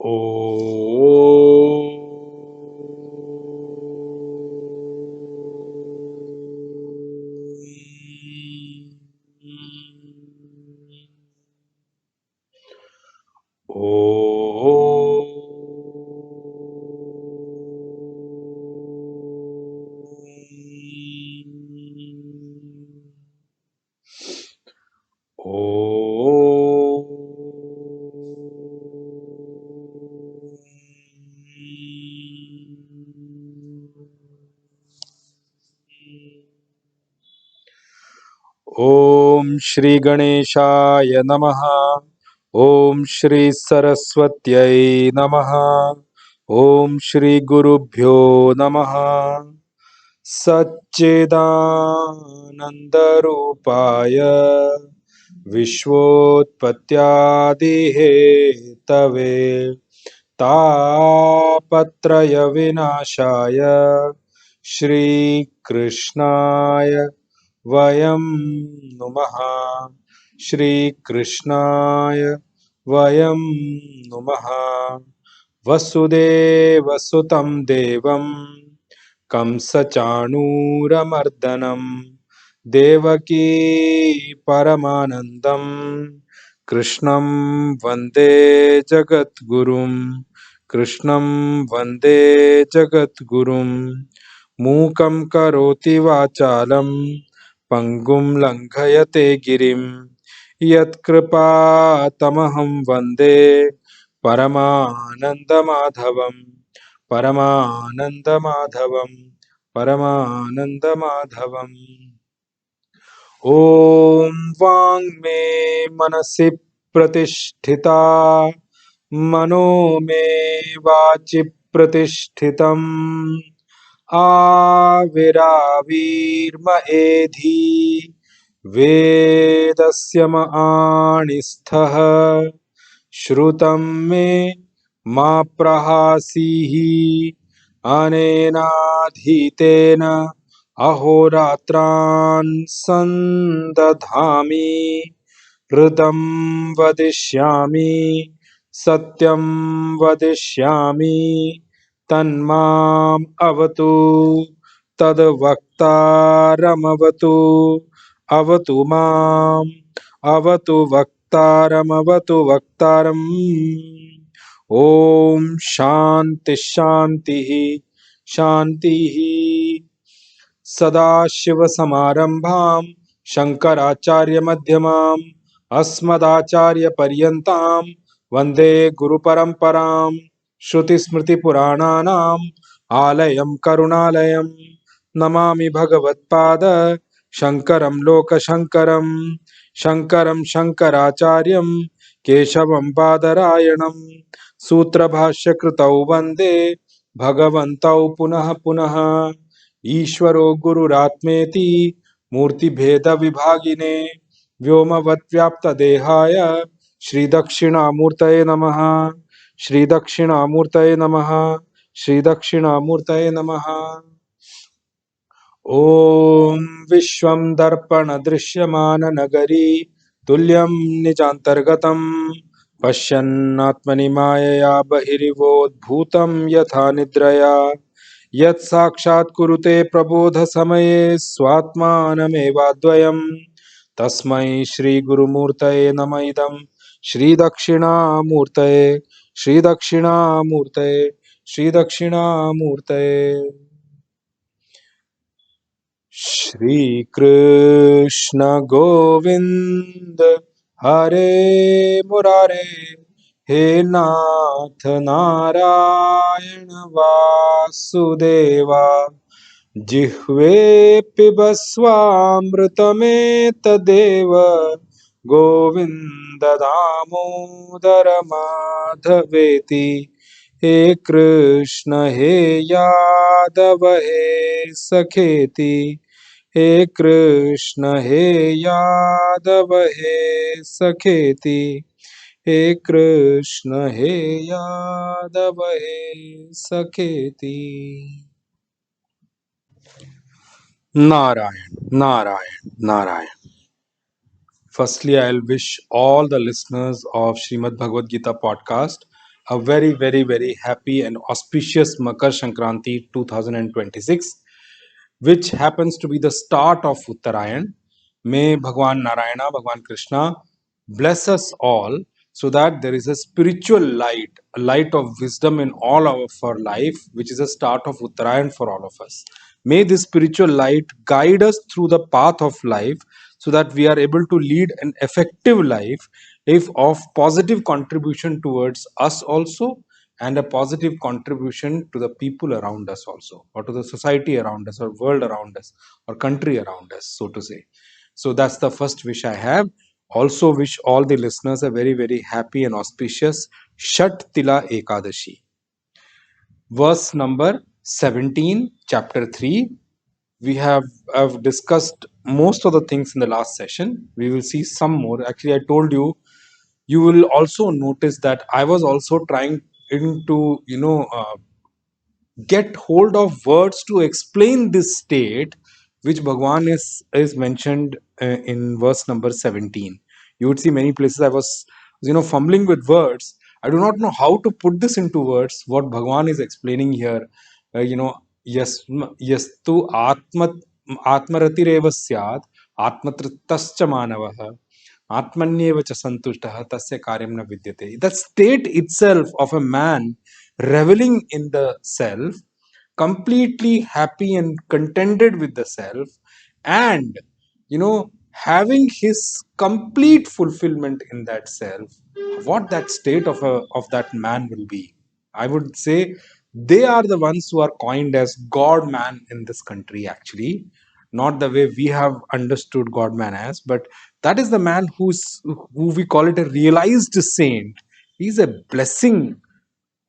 Oh. ओम श्री गणेशाय नमः। ओम श्री सरस्वत्यै नमः। ओम श्री गुरुभ्यो नमः। सच्चिदानन्दरूपाय विश्वोत्पत्त्यादिहेतवे तापत्रयविनाशाय श्रीकृष्णाय वयं नुमः। श्रीकृष्णाय वयं नुमः। वसुदेवसुतं देवं कंसचाणूरमर्दनं देवकी परमानन्दं कृष्णं वन्दे जगद्गुरुं। कृष्णं वन्दे जगद्गुरुं। मूकं करोति वाचालं पङ्गुं लङ्घयते गिरिं यत्कृपातमहं वन्दे परमानन्दमाधवं। परमानन्दमाधवं परमानन्दमाधवम्। ॐ वाङ्मे मनसि प्रतिष्ठिता मनो मे वाचि प्रतिष्ठितम् आविरावीर्म एधि वेदस्य माणिस्थः श्रुतं मे मा प्रहासीः अनेनाधीतेन अहोरात्रान् सन्दधामि ऋतं वदिष्यामि सत्यं वदिष्यामि तन्माम् अवतु तद्वक्तारमवतु अवतु माम् अवतु वक्तारमवतु वक्तारम्। ओम शांति शांति शांतिः। सदाशिवसमारम्भां शङ्कराचार्यमध्यमाम् अस्मदाचार्यपर्यन्तां वन्दे गुरुपरम्परां। श्रुतिस्मृतिपुराणानाम् आलयं करुणालयं नमामि भगवत्पाद शङ्करं लोकशङ्करं। शङ्करं शङ्कराचार्यं केशवं बादरायणं सूत्रभाष्यकृतौ वन्दे भगवन्तौ पुनः पुनः। ईश्वरो गुरुरात्मेति मूर्तिभेदविभागिने व्योमवद्व्याप्तदेहाय श्रीदक्षिणामूर्तये नमः। श्रीदक्षिणामूर्तये नमः। श्रीदक्षिणामूर्तये नमः। ॐ विश्वं दर्पणदृश्यमाननगरी तुल्यं निजान्तर्गतं पश्यन्नात्मनि मायया बहिरिवोद्भूतं यथा निद्रया यत् साक्षात् कुरुते प्रबोधसमये स्वात्मानमेवाद्वयं तस्मै श्रीगुरुमूर्तये नम इदं श्रीदक्षिणामूर्तये श्रीदक्षिणामूर्तये श्रीदक्षिणामूर्तये। श्री कृष्ण गोविंद हरे मुरारे हे नाथ नारायण वासुदेवा जिह्वे पिबस्वामृतमेतदेव गोविन्द दामोदर माधवेति। हे कृष्ण हे यादव हे सखेति। हे कृष्ण हे यादव हे सखेति। हे कृष्ण हे यादव हे सखेति। Narayan Narayan Narayan. Firstly, I'll wish all the listeners of Srimad Bhagavad Gita podcast a very, very, very happy and auspicious Makar Sankranti 2026, which happens to be the start of Uttarayan. May Bhagwan Narayana, Bhagwan Krishna bless us all so that there is a spiritual light, a light of wisdom in all of our life, which is a start of Uttarayan for all of us. May this spiritual light guide us through the path of life so that we are able to lead an effective life if of positive contribution towards us also, and a positive contribution to the people around us also, or to the society around us, or world around us, or country around us, so to say. So that's the first wish I have. Also wish all the listeners a very, very happy and auspicious Shat Tila Ekadashi. Verse number 17, chapter 3. We have discussed most of the things in the last session. We will see some more. Actually, I told you, you will also notice that I was also trying to get hold of words to explain this state which Bhagwan is mentioned in verse number 17. You would see many places I was fumbling with words. I do not know how to put this into words, what Bhagwan is explaining here. Yastu atmaratireva syad atmatrittascha manavah atmanyeva cha santushtah tasya karyam na vidyate. The state itself of a man reveling in the self, completely happy and contented with the self, and having his complete fulfillment in that self, what that state of that man will be. I would say they are the ones who are coined as God man in this country, actually. Not the way we have understood God man as, but that is the man who we call it a realized saint. He's a blessing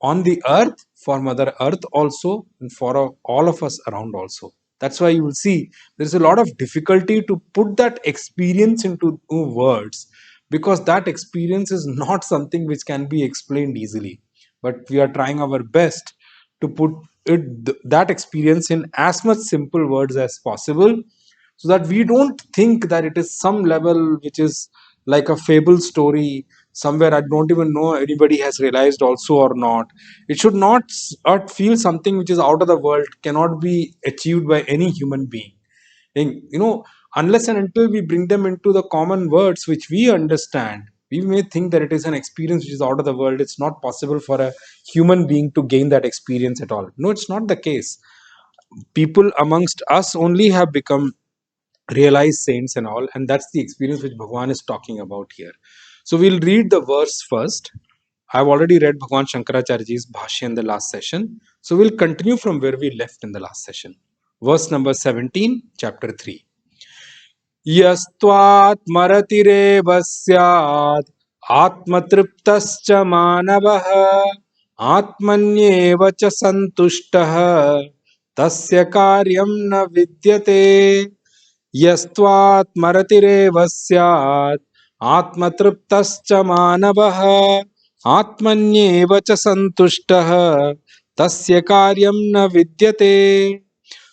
on the earth, for Mother Earth also, and for all of us around also. That's why you will see there's a lot of difficulty to put that experience into words, because that experience is not something which can be explained easily. But we are trying our best to put that experience in as much simple words as possible, so that we don't think that it is some level which is like a fable story somewhere. I don't even know anybody has realized also or not. It should not feel something which is out of the world, cannot be achieved by any human being. And, unless and until we bring them into the common words which we understand, we may think that it is an experience which is out of the world. It's not possible for a human being to gain that experience at all. No, it's not the case. People amongst us only have become realized saints and all, and that's the experience which Bhagwan is talking about here. So we'll read the verse first. I've already read Bhagwan Shankaracharyaji's Bhashya in the last session, so we'll continue from where we left in the last session. Verse number 17, chapter 3. यस्त्वात्मरतिरेव स्यात् आत्मतृप्तश्च मानवः आत्मन्येव च सन्तुष्टः तस्य कार्यं न विद्यते. यस्त्वात्मरतिरेव स्यात् आत्मतृप्तश्च मानवः आत्मन्येव च सन्तुष्टः तस्य कार्यं न विद्यते.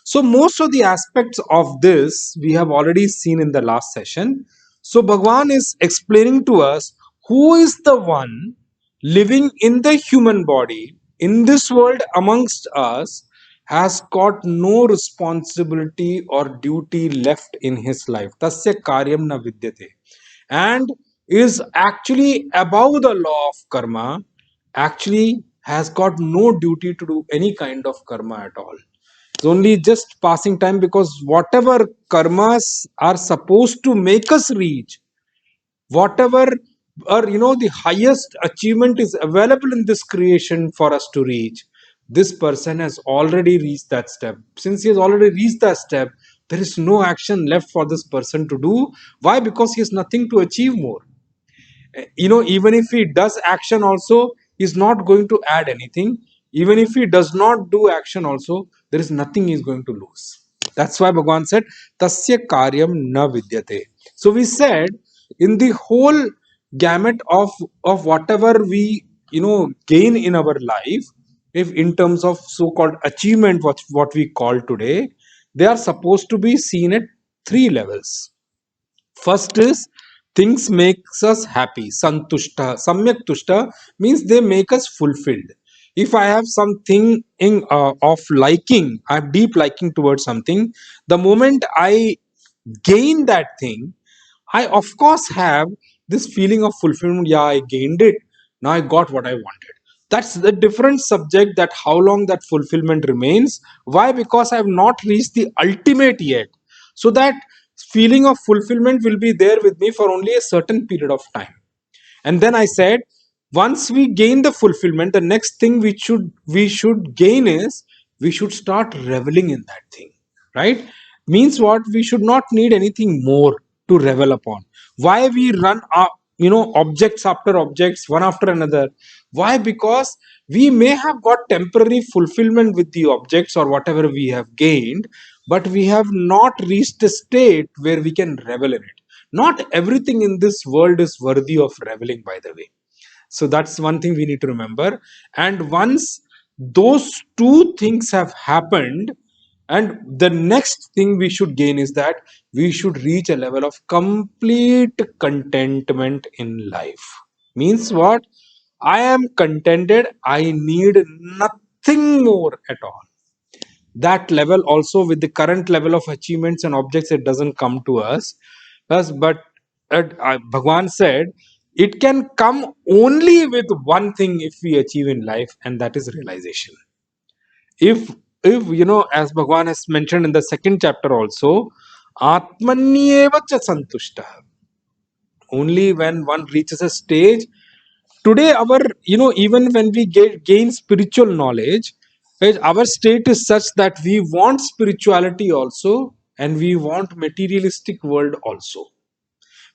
So most of the aspects of this we have already seen in the last session. So Bhagwan is explaining to us who is the one living in the human body in this world amongst us, has got no responsibility or duty left in his life. Tasya karyam na vidyate. And is actually above the law of karma, actually has got no duty to do any kind of karma at all. It's only just passing time, because whatever karmas are supposed to make us reach, whatever or the highest achievement is available in this creation for us to reach, this person has already reached that step. Since he has already reached that step, there is no action left for this person to do. Why? Because he has nothing to achieve more. Even if he does action also, he's not going to add anything. Even if he does not do action also, there is nothing he's going to lose. That's why Bhagavan said tasya karyam na vidyate. So we said, in the whole gamut of whatever we gain in our life, if in terms of so-called achievement, what we call today, they are supposed to be seen at three levels. First is things makes us happy. Santushta, samyak tushta means they make us fulfilled. If I have something of liking, I have deep liking towards something, the moment I gain that thing, I of course have this feeling of fulfillment. Yeah, I gained it. Now I got what I wanted. That's the different subject, that how long that fulfillment remains. Why? Because I have not reached the ultimate yet. So that feeling of fulfillment will be there with me for only a certain period of time. And then I said, once we gain the fulfillment, the next thing we should gain is we should start reveling in that thing, right? Means what? We should not need anything more to revel upon. Why we run up, objects after objects, one after another? Why? Because we may have got temporary fulfillment with the objects or whatever we have gained, but we have not reached a state where we can revel in it. Not everything in this world is worthy of reveling, by the way. So that's one thing we need to remember. And once those two things have happened, and the next thing we should gain is that we should reach a level of complete contentment in life. Means what? I am contented, I need nothing more at all. That level also, with the current level of achievements and objects, it doesn't come to us, but Bhagwan said it can come only with one thing if we achieve in life, and that is realization. If as Bhagwan has mentioned in the second chapter also, atmanyeva cha santushta, only when one reaches a stage. Today our, even when we gain spiritual knowledge, right, our state is such that we want spirituality also, and we want materialistic world also.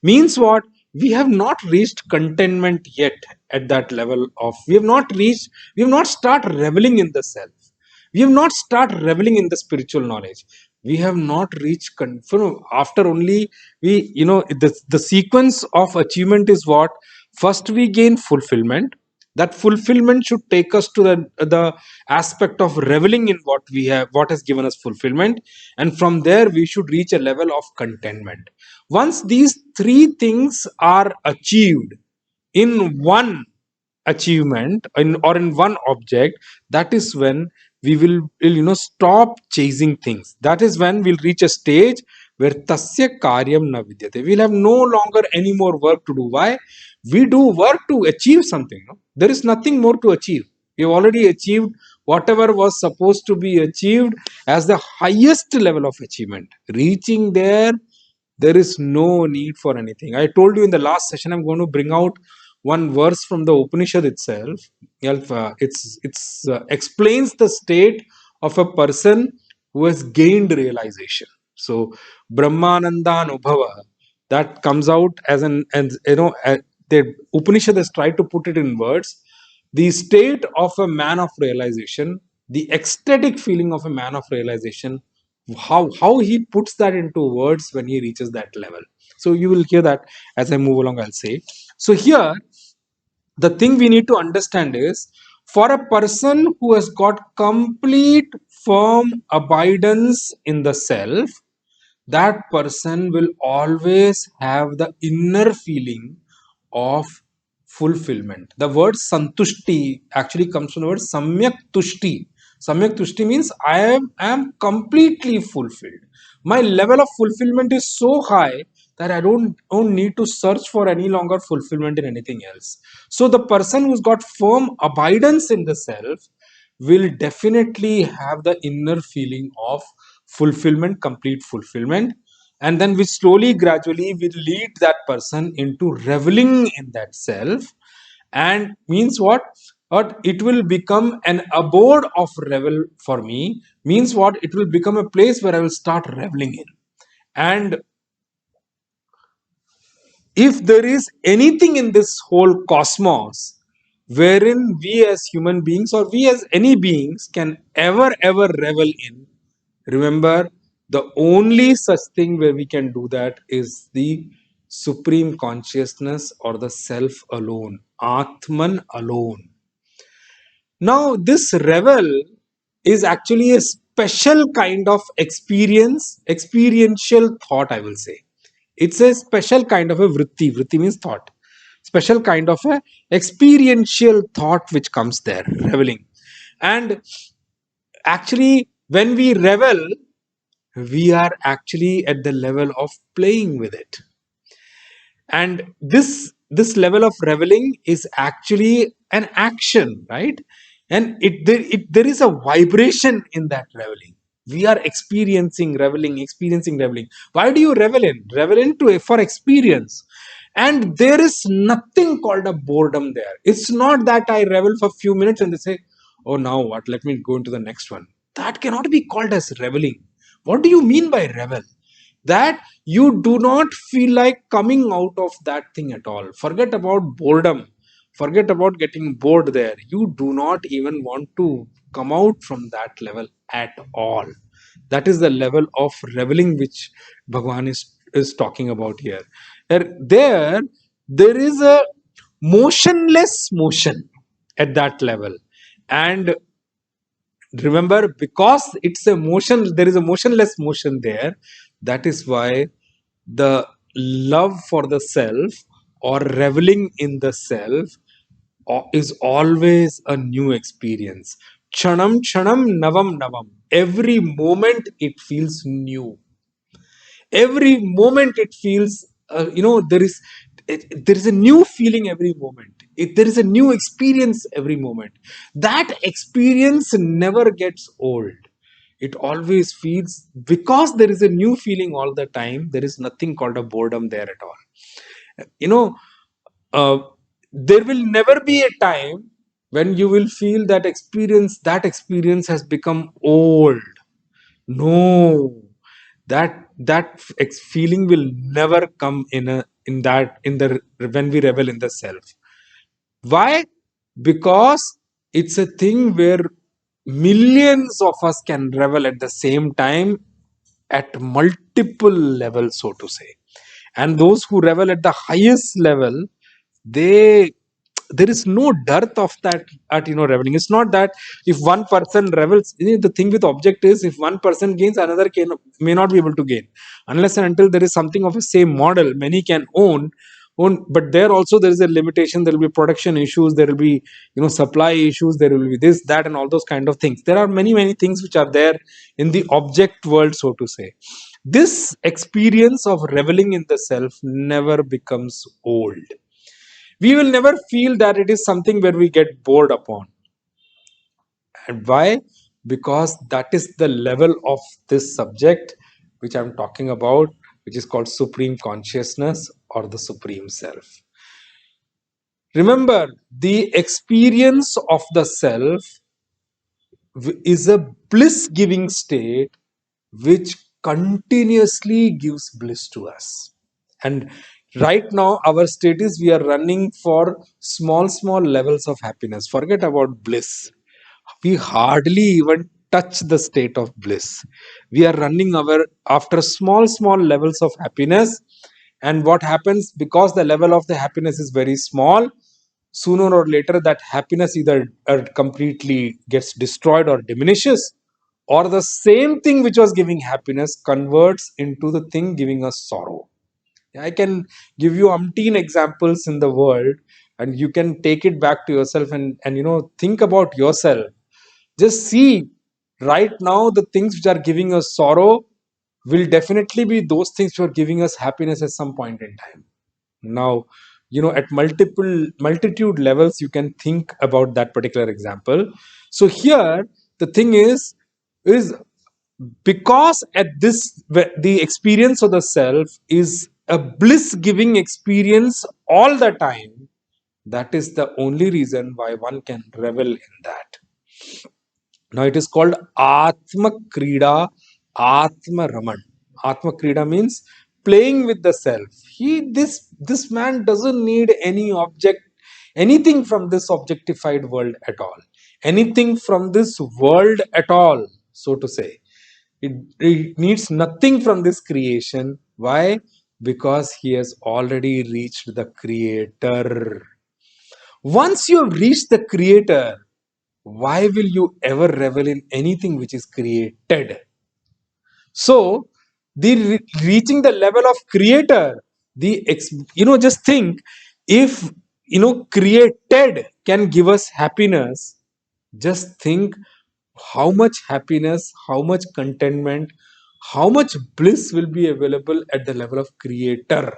Means what? We have not reached contentment yet. At that level of, we have not start reveling in the self, we have not start reveling in the spiritual knowledge, we have not reached after only we, the sequence of achievement is what? First we gain fulfillment. That fulfillment should take us to the aspect of reveling in what we have, what has given us fulfillment, and from there we should reach a level of contentment. Once these three things are achieved in one achievement, or in one object, that is when we will stop chasing things. That is when we'll reach a stage where tasya karyam na vidyate, we'll have no longer any more work to do. Why? We do work to achieve something, no? There is nothing more to achieve. We have already achieved whatever was supposed to be achieved as the highest level of achievement. Reaching there is no need for anything. I told you in the last session, I'm going to bring out one verse from the Upanishad itself. It's explains the state of a person who has gained realization. So Brahmananda Anubhava, that comes out as the Upanishad has tried to put it in words. The state of a man of realization, the ecstatic feeling of a man of realization, how he puts that into words when he reaches that level. So you will hear that as I move along, I'll say. So here, the thing we need to understand is, for a person who has got complete firm abidance in the self, that person will always have the inner feeling of fulfillment. The word santushti actually comes from the word samyak tushti. Samyak tushti means I am completely fulfilled. My level of fulfillment is so high that I don't need to search for any longer fulfillment in anything else. So the person who's got firm abidance in the self will definitely have the inner feeling of fulfillment, complete fulfillment. And then we slowly, gradually will lead that person into reveling in that self. And means what? But it will become an abode of revel for me. Means what? It will become a place where I will start reveling in. And if there is anything in this whole cosmos wherein we as human beings, or we as any beings, can ever revel in, remember, the only such thing where we can do that is the supreme consciousness, or the self alone, Atman alone. Now this revel is actually a special kind of experiential thought, I will say. It's a special kind of a vritti. Vritti means thought. Special kind of a experiential thought which comes there, reveling. And actually, when we revel, we are actually at the level of playing with it. And this level of reveling is actually an action, right? And there is a vibration in that reveling. We are experiencing reveling. Why do you revel in? Revel in to for experience. And there is nothing called a boredom there. It's not that I revel for a few minutes and they say, oh, now what, let me go into the next one. That cannot be called as reveling. What do you mean by revel? That you do not feel like coming out of that thing at all. Forget about boredom, forget about getting bored there. You do not even want to come out from that level at all. That is the level of reveling which Bhagavan is talking about here. There is a motionless motion at that level. And remember, because it's a motion, there is a motionless motion there. That is why the love for the self or reveling in the self is always a new experience. Chanam chanam navam navam. Every moment it feels new. Every moment it feels, there is a new feeling every moment. There is a new experience every moment. That experience never gets old. It always feels, because there is a new feeling all the time. There is nothing called a boredom there at all. Uh, there will never be a time when you will feel that experience has become old. No, that feeling will never come in the when we revel in the self. Why? Because it's a thing where millions of us can revel at the same time at multiple levels, so to say. And those who revel at the highest level, they there is no dearth of that at reveling. It's not that if one person revels, the thing with object is, if one person gains, another may not be able to gain, unless and until there is something of a same model many can own. But there also there is a limitation. There will be production issues, there will be supply issues, there will be this, that, and all those kind of things. There are many things which are there in the object world, so to say. This experience of reveling in the self never becomes old. We will never feel that it is something where we get bored upon. And why? Because that is the level of this subject which I'm talking about, which is called supreme consciousness or the supreme self. Remember, the experience of the self is a bliss giving state which continuously gives bliss to us. And right now our state is, we are running for small levels of happiness. Forget about bliss. We hardly even touch the state of bliss. We are running after small levels of happiness. And what happens, because the level of the happiness is very small, sooner or later that happiness either completely gets destroyed or diminishes, or the same thing which was giving happiness converts into the thing giving us sorrow. I can give you umpteen examples in the world, and you can take it back to yourself and think about yourself. Just see, right now the things which are giving us sorrow will definitely be those things which are giving us happiness at some point in time. Now, at multitude levels you can think about that particular example. So here the thing is because at this, the experience of the self is a bliss giving experience all the time. That is the only reason why one can revel in that. Now it is called Atma Krida, Atma Raman. Atma Krida means playing with the self. This man doesn't need anything from this objectified world at all. Anything from this world at all, so to say. It needs nothing from this creation. Why? Because he has already reached the Creator. Once you have reached the Creator, why will you ever revel in anything which is created? So, reaching the level of creator. Just think, if created can give us happiness, just think how much happiness, how much contentment, how much bliss will be available at the level of creator.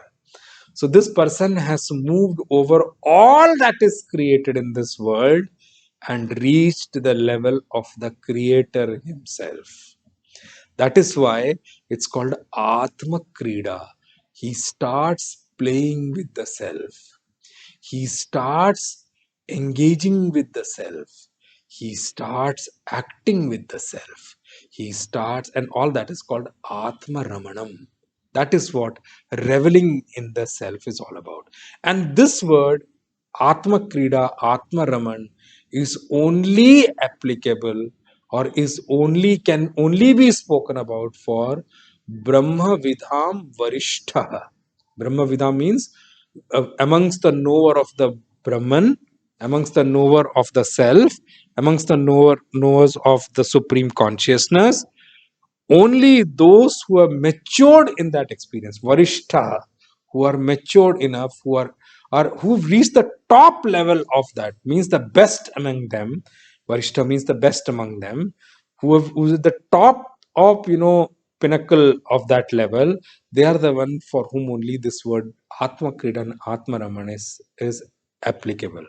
So this person has moved over all that is created in this world and reached the level of the creator himself. That is why it's called Atma Krida. He starts playing with the self. He starts engaging with the self. He starts acting with the self. He starts, and all that is called Atma Ramanam. That is what reveling in the self is all about. And this word, Atma Krida, Atma Raman, is only applicable, or can only be spoken about for Brahma Vidham Varishtha. Brahma Vidham means amongst the knower of the Brahman, amongst the knower of the self, amongst the knowers of the supreme consciousness, only those who are matured in that experience, Varishtha, who are matured enough, who've reached the top level of that, means the best among them. Varishtha means the best among them, who's at the top of pinnacle of that level. They are the one for whom only this word Atma Kridan, Atma Raman is applicable.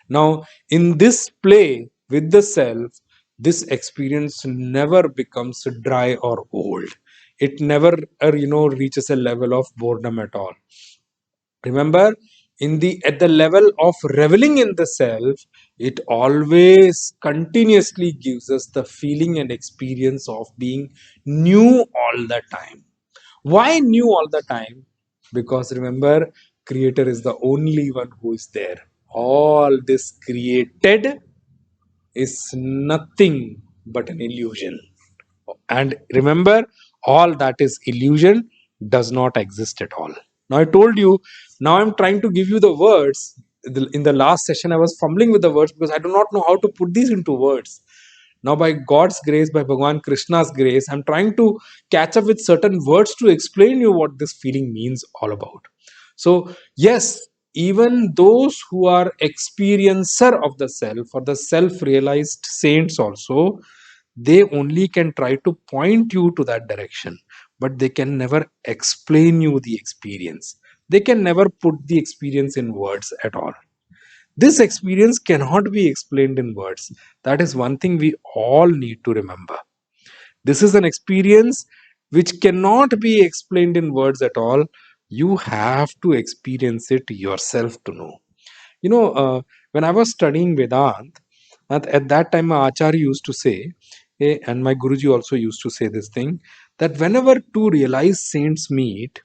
Now, in this play with the self, this experience never becomes dry or old. It never, reaches a level of boredom at all. Remember, at the level of reveling in the self, it always continuously gives us the feeling and experience of being new all the time. Why new all the time? Because remember, creator is the only one who is there. All this created is nothing but an illusion. And remember, all that is illusion does not exist at all. Now, I told you, now I'm trying to give you the words. In the last session, I was fumbling with the words because I do not know how to put these into words. Now, by God's grace, by Bhagwan Krishna's grace, I'm trying to catch up with certain words to explain you what this feeling means all about. So, yes, even those who are experiencer of the self, or the self-realized saints also, they only can try to point you to that direction, but they can never explain you the experience. They can never put the experience in words at all. This experience cannot be explained in words. That is one thing we all need to remember. This is an experience which cannot be explained in words at all. You have to experience it yourself to know. When I was studying Vedant, at that time my Acharya used to say, and my Guruji also used to say this thing, that whenever two realized saints meet,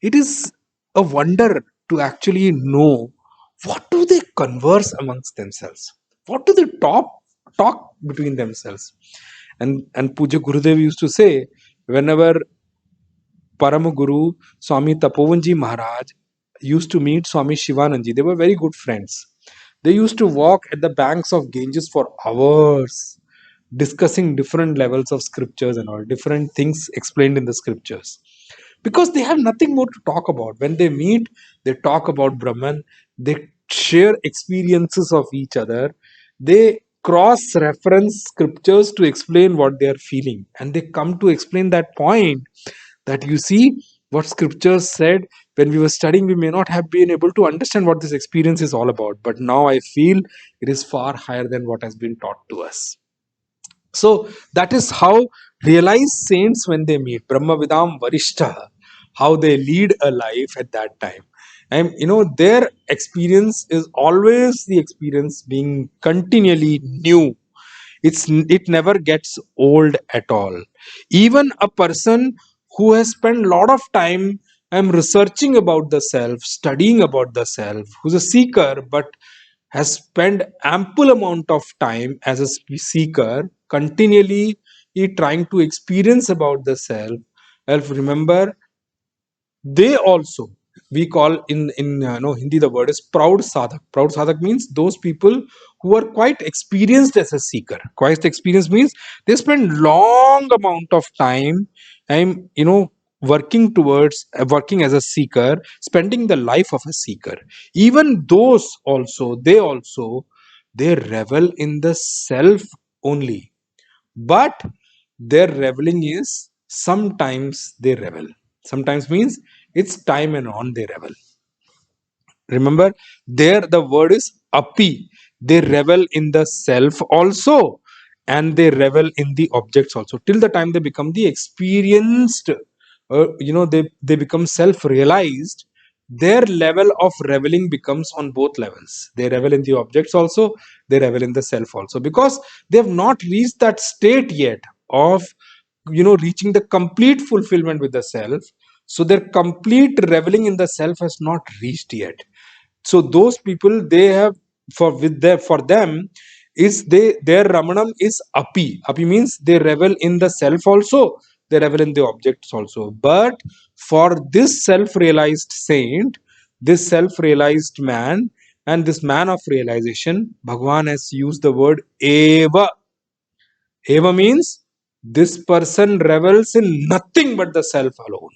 it is a wonder to actually know what do they converse amongst themselves, what do they talk between themselves. And Puja Gurudev used to say, whenever Param Guru Swami Tapovanji Maharaj used to meet Swami Shivananji, they were very good friends. They used to walk at the banks of Ganges for hours, discussing different levels of scriptures and all, different things explained in the scriptures. Because they have nothing more to talk about. When they meet, they talk about Brahman, they share experiences of each other, they cross reference scriptures to explain what they are feeling, and they come to explain that point that you see what scriptures said when we were studying, we may not have been able to understand what this experience is all about, but now I feel it is far higher than what has been taught to us. So that is how realized saints, when they meet Brahma Vidam Varishta, how they lead a life at that time. And their experience is always the experience being continually new. It never gets old at all. Even a person who has spent a lot of time researching about the self, studying about the self, who's a seeker but has spent ample amount of time as a seeker, continually trying to experience about the self. Remember, they also, we call in Hindi, the word is proud sadhak. Proud sadhak means those people who are quite experienced as a seeker. Quite experienced means they spend long amount of time and working as a seeker, spending the life of a seeker. Even those also, they revel in the self only, but their reveling is sometimes they revel. Sometimes means it's time and on they revel. Remember, there the word is api. They revel in the self also, and they revel in the objects also, till the time they become the experienced, they become self-realized. Their level of reveling becomes on both levels. They revel in the objects also, they revel in the self also, because they have not reached that state yet of reaching the complete fulfillment with the self. So their complete reveling in the self has not reached yet. So those people, they have, for them, is their ramanam is api means they revel in the self also, they revel in the objects also. But for this self realized saint, this self realized man, and this man of realization, Bhagwan has used the word eva. Eva means this person revels in nothing but the self alone.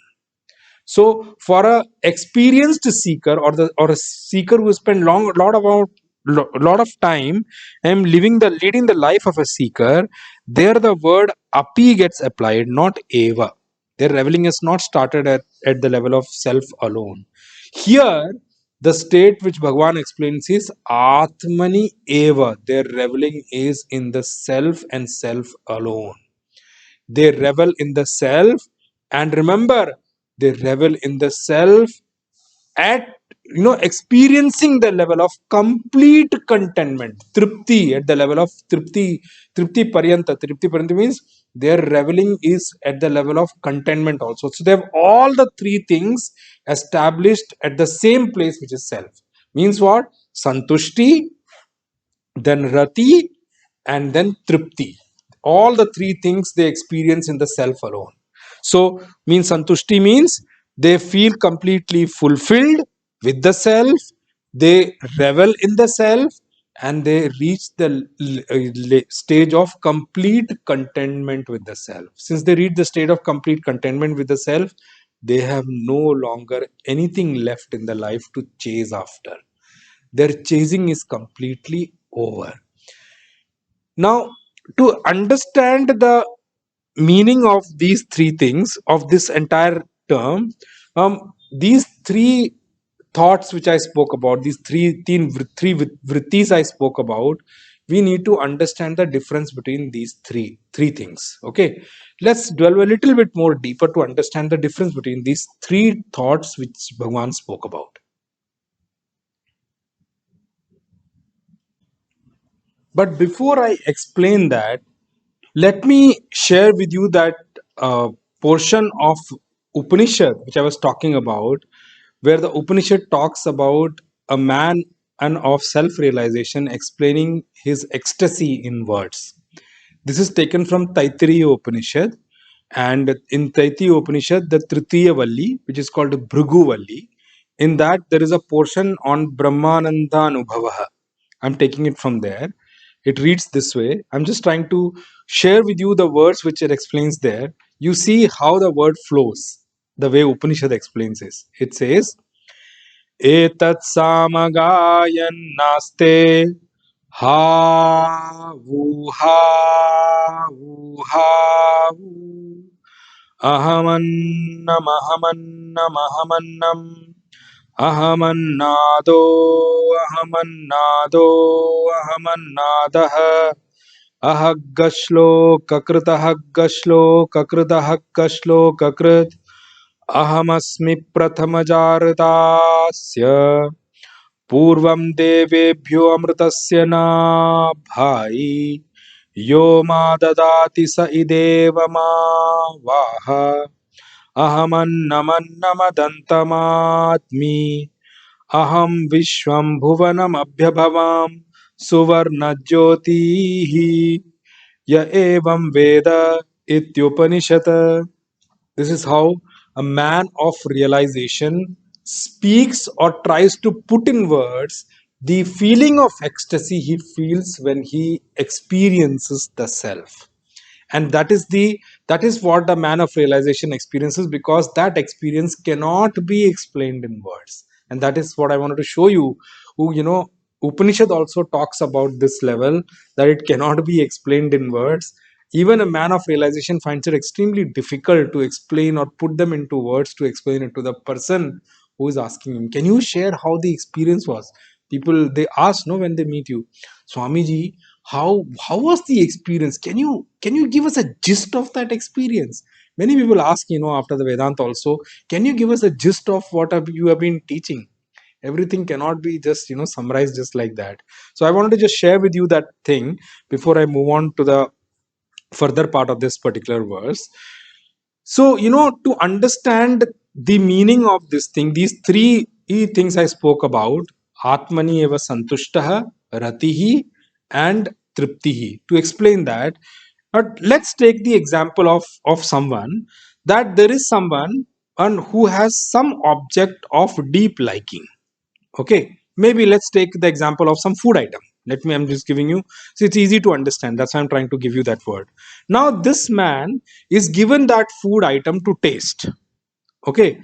So for a experienced seeker, or a seeker who spent lot of time and leading the life of a seeker, there the word api gets applied, not eva. Their reveling has not started at the level of self alone. Here the state which Bhagwan explains is atmani eva. Their reveling is in the self and self alone. They revel in the self, and remember, they revel in the self at experiencing the level of complete contentment, tripti, at the level of tripti pariyanta means their reveling is at the level of contentment also. So they have all the three things established at the same place, which is self. Means what? Santushti, then rati, and then tripti. All the three things they experience in the self alone. So means santushti means they feel completely fulfilled with the self, they revel in the self, and they reach the stage of complete contentment with the self. Since they reach the state of complete contentment with the self, they have no longer anything left in the life to chase after. Their chasing is completely over. Now, to understand the meaning of these three things, of this entire term, these three thoughts which I spoke about, these three vrittis I spoke about, we need to understand the difference between these three things. Okay, let's delve a little bit more deeper to understand the difference between these three thoughts which Bhagwan spoke about. But before I explain that, let me share with you that portion of Upanishad which I was talking about, where the Upanishad talks about a man and of self-realization explaining his ecstasy in words. This is taken from Taittiriya Upanishad, and in Taittiriya Upanishad, the Tritiya Valli, which is called Bhrigu Valli, in that there is a portion on Brahmananda Anubhavaha. I'm taking it from there. It reads this way. I'm just trying to share with you the words which it explains there. You see how the word flows, the way Upanishad explains this. It says, Etat samagayan naste ha vu ha vu ha vu ahamannam ahamannam ahamannam ahamannado ahamannado ahamannadah ahagashlo kakrit ahamasmi prathamajaratasya पूर्वं देवेभ्यो अमृतस्य न भाई यो मा ददाति स इदेव मा वाह अहमन्नमन्नमदन्तमात्मि अहं विश्वं भुवनमभ्यभवां सुवर्णज्योतिः य एवं वेद इत्युपनिषत्. This is how a man of realization speaks or tries to put in words the feeling of ecstasy he feels when he experiences the self. And that is what the man of realization experiences, because that experience cannot be explained in words. And that is what I wanted to show you. Upanishad also talks about this level, that it cannot be explained in words. Even a man of realization finds it extremely difficult to explain or put them into words, to explain it to the person who is asking him, can you share how the experience was? People, they ask, no, when they meet you, Swamiji, how was the experience? Can you give us a gist of that experience? Many people ask, after the Vedanta also, can you give us a gist of what you have been teaching? Everything cannot be just summarized just like that. So I wanted to just share with you that thing before I move on to the further part of this particular verse. So, to understand the meaning of this thing, these three things I spoke about, Atmani eva santushtaha, Ratihi, and Triptihi. To explain that, let's take the example of someone, that there is someone and who has some object of deep liking. Okay, maybe let's take the example of some food item. I'm just giving you, so it's easy to understand. That's why I'm trying to give you that word. Now, this man is given that food item to taste. Okay,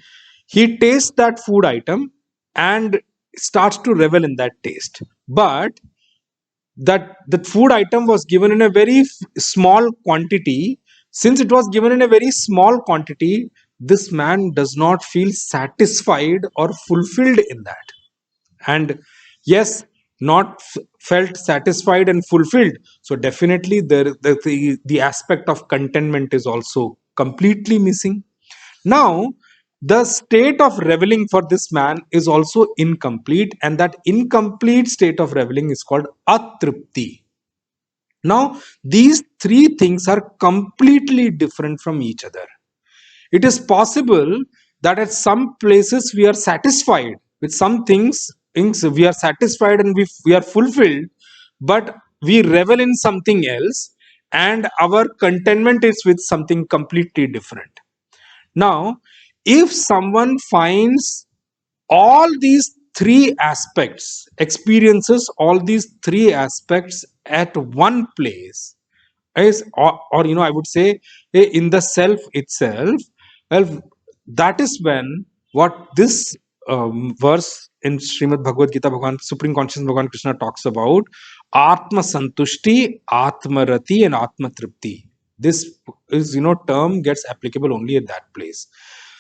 he tastes that food item and starts to revel in that taste. But that food item was given in a very small quantity. Since it was given in a very small quantity, this man does not feel satisfied or fulfilled in that. And yes, not felt satisfied and fulfilled, so definitely the aspect of contentment is also completely missing. Now, the state of reveling for this man is also incomplete, and that incomplete state of reveling is called atripti. Now, these three things are completely different from each other. It is possible that at some places we are satisfied with some things we are satisfied and we are fulfilled, but we revel in something else, and our contentment is with something completely different. Now, if someone finds all these three aspects, experiences all these three aspects at one place, or I would say in the self itself, well, that is when what this verse in Srimad Bhagavad Gita, Bhagavan, Supreme Consciousness Bhagavan Krishna talks about Atma Santushti, Atma Rati, and Atma Tripti. This is, term gets applicable only at that place.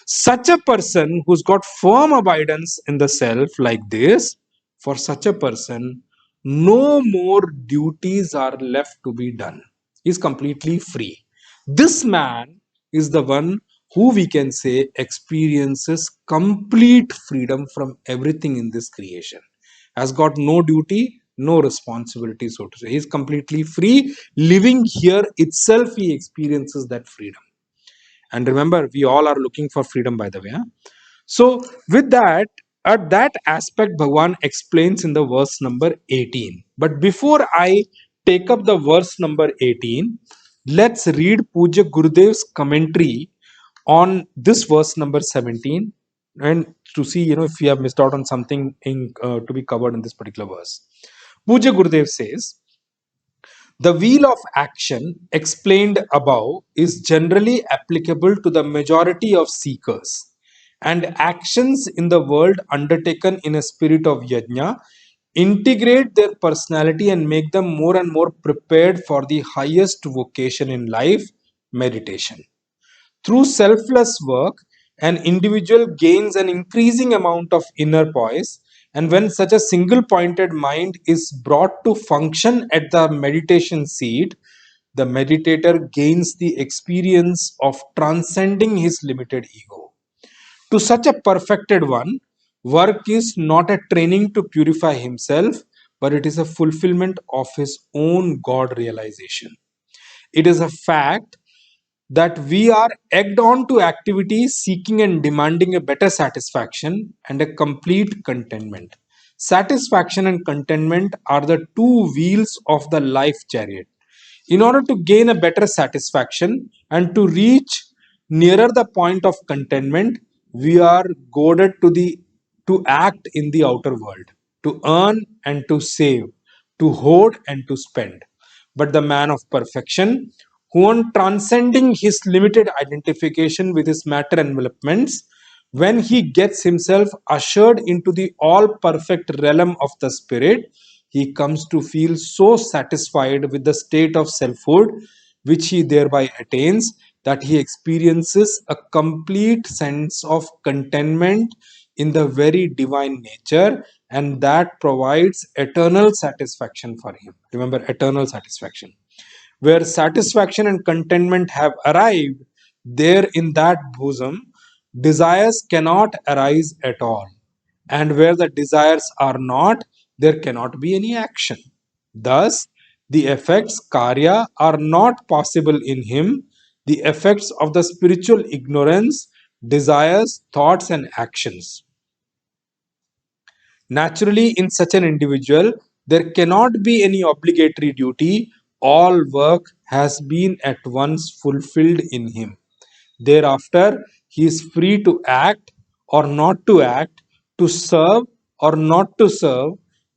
Such a person who's got firm abidance in the self like this, for such a person, no more duties are left to be done. He's completely free. This man is the one who we can say experiences complete freedom from everything in this creation. Has got no duty, no responsibility, so to say. He's completely free. Living here itself, he experiences that freedom. And remember, we all are looking for freedom, by the way. Huh? So, with that, at that aspect, Bhagwan explains in the verse number 18. But before I take up the verse number 18, let's read Puja Gurudev's commentary on this verse number 17, and to see, if we have missed out on something to be covered in this particular verse. Puja Gurudev says, the wheel of action explained above is generally applicable to the majority of seekers, and actions in the world undertaken in a spirit of yajna integrate their personality and make them more and more prepared for the highest vocation in life, meditation. Through selfless work, an individual gains an increasing amount of inner poise, and when such a single pointed mind is brought to function at the meditation seat, the meditator gains the experience of transcending his limited ego. To such a perfected one, work is not a training to purify himself, but it is a fulfillment of his own God realization. It is a fact that we are egged on to activities seeking and demanding a better satisfaction and a complete contentment. Satisfaction and contentment are the two wheels of the life chariot. In order to gain a better satisfaction and to reach nearer the point of contentment, we are goaded to act in the outer world, to earn and to save, to hoard and to spend. But the man of perfection who on transcending his limited identification with his matter envelopments, when he gets himself ushered into the all perfect realm of the spirit, he comes to feel so satisfied with the state of selfhood which he thereby attains, that he experiences a complete sense of contentment in the very divine nature, and that provides eternal satisfaction for him. Remember, eternal satisfaction. Where satisfaction and contentment have arrived, there in that bosom, desires cannot arise at all. And where the desires are not, there cannot be any action. Thus, the effects, karya, are not possible in him. The effects of the spiritual ignorance, desires, thoughts, and actions. Naturally, in such an individual, there cannot be any obligatory duty. All work has been at once fulfilled in him. Thereafter, he is free to act or not to act, to serve or not to serve,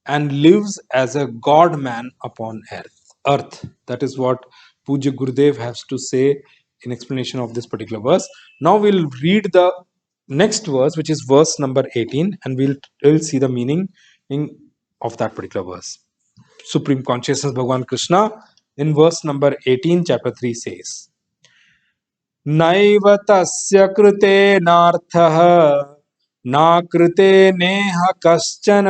and lives as a God man upon earth. That is what Puja Gurudev has to say in explanation of this particular verse. Now we'll read the next verse, which is verse number 18, and we'll see the meaning of that particular verse. Supreme Consciousness Bhagavan Krishna in verse number 18, chapter 3 says, नैव तस्य कृतेनार्थः न कृते नेह कश्चन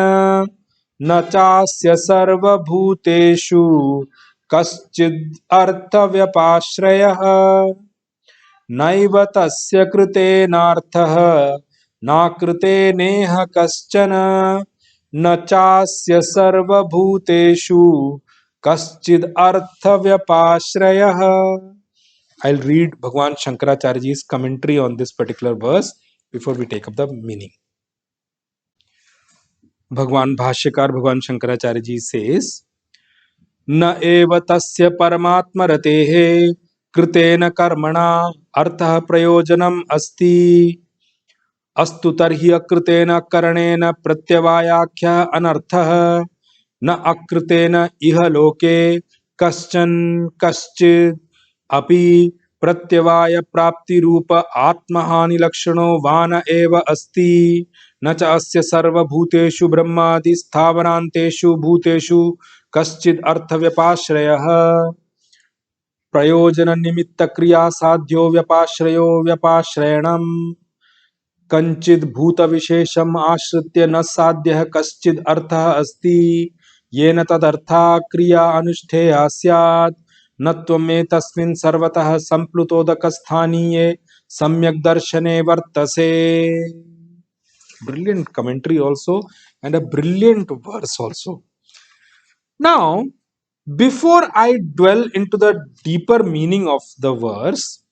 न चास्य सर्वभूतेषु कश्चिद् अर्थव्यपाश्रयः नैव तस्य कृतेनार्थः न कृते नेह कश्चन न चास्य सर्वभूतेषु कश्चिद् अर्थव्यपाश्रयः. I'll read Bhagwan Shankaracharyaji's commentary on this particular verse before we take up the meaning. Bhagwan Bhashyakar Bhagwan Shankaracharyaji says, न एव तस्य परमात्म रतेः कृतेन कर्मणा अर्थः प्रयोजनम् अस्ति अस्तु तर्हि अकृतेन करणेन प्रत्यवायाख्यः अनर्थः न अकृतेन इह लोके कश्चन कश्चित् अपि प्रत्यवाय प्राप्ति रूप आत्महानि लक्षणो वान एव अस्ति न च अस्य सर्वभूतेषु ब्रह्मादि स्थावरान्तेषु भूतेषु कश्चित् अर्थव्यपाश्रयः प्रयोजन निमित्त क्रिया साध्यो व्यपाश्रयो व्यपाश्रयणम् कंचिद् भूत विशेषम् आश्रित्य न साध्यः कश्चिद् अर्थः अस्ति येन तदर्था क्रिया अनुष्ठेया स्यात् न त्वमेतस्मिन् सर्वतः सम्प्लुतोदकस्थानीये सम्यक् दर्शने वर्तसे. Brilliant commentary also, and a brilliant verse also. Now, before I dwell into the deeper meaning of the verse,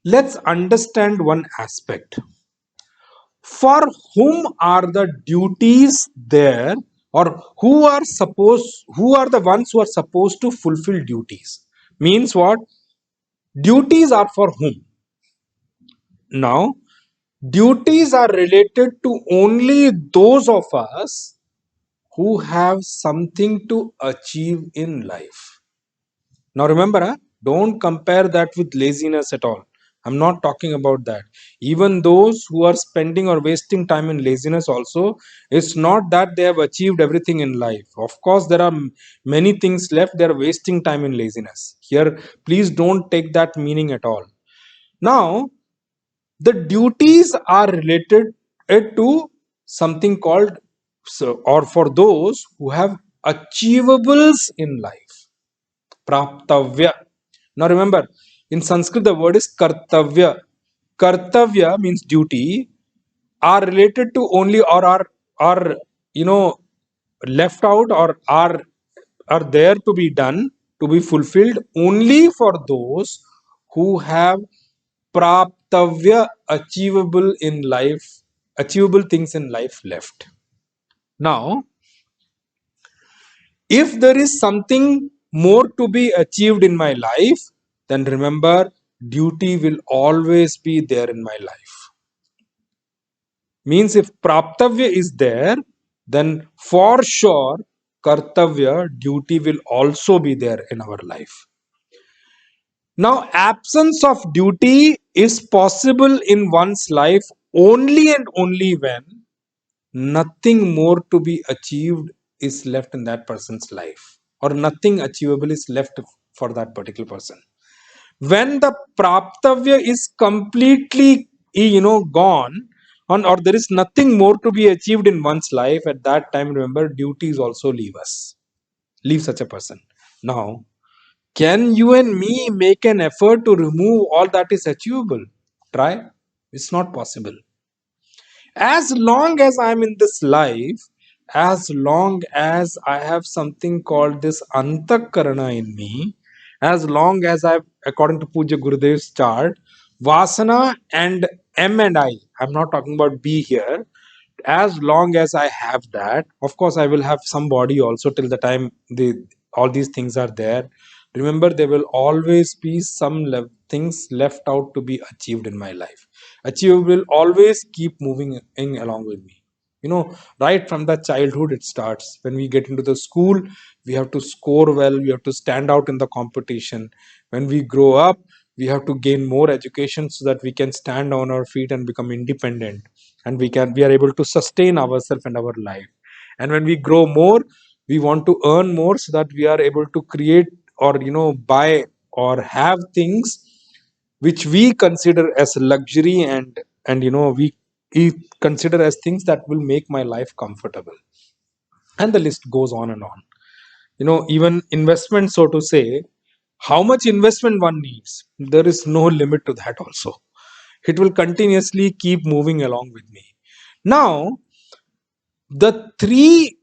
let's understand one aspect. For whom are the duties there, or who are the ones who are supposed to fulfill duties? Means what? Duties are for whom? Now, duties are related to only those of us who have something to achieve in life. Now remember, don't compare that with laziness at all. I'm not talking about that. Even those who are spending or wasting time in laziness also, it's not that they have achieved everything in life. Of course, there are many things left. They're wasting time in laziness. Here, please don't take that meaning at all. Now, the duties are related to something called, or for those who have achievables in life. Praptavya. Now remember, in Sanskrit the word is kartavya. Kartavya means duty, are related to only, or are left out, or are there to be done, to be fulfilled only for those who have praptavya, achievable things in life left. Now, if there is something more to be achieved in my life, then remember, duty will always be there in my life. Means if praptavya is there, then for sure – kartavya, duty will also be there in our life. Now, absence of duty is possible in one's life only and only when nothing more to be achieved is left in that person's life, or nothing achievable is left for that particular person. When the praptavya is completely, gone, or there is nothing more to be achieved in one's life, at that time, remember, duties also leave such a person. Now, can you and me make an effort to remove all that is achievable? Try. It's not possible. As long as I'm in this life, as long as I have something called this antakarana in me, as long as I've, according to Puja Gurudev's chart, Vasana and M and I, I'm not talking about B here, as long as I have that, of course I will have some body also till the time all these things are there. Remember, there will always be some things left out to be achieved in my life. Achieve will always keep moving along with me. Right from the childhood it starts. When we get into the school, we have to score well, we have to stand out in the competition. When we grow up, we have to gain more education so that we can stand on our feet and become independent, and we are able to sustain ourselves and our life. And when we grow more, we want to earn more so that we are able to create, or buy or have things which we consider as luxury, and we consider as things that will make my life comfortable. And the list goes on and on. Even investment, so to say, how much investment one needs, there is no limit to that also. It will continuously keep moving along with me. Now, the three,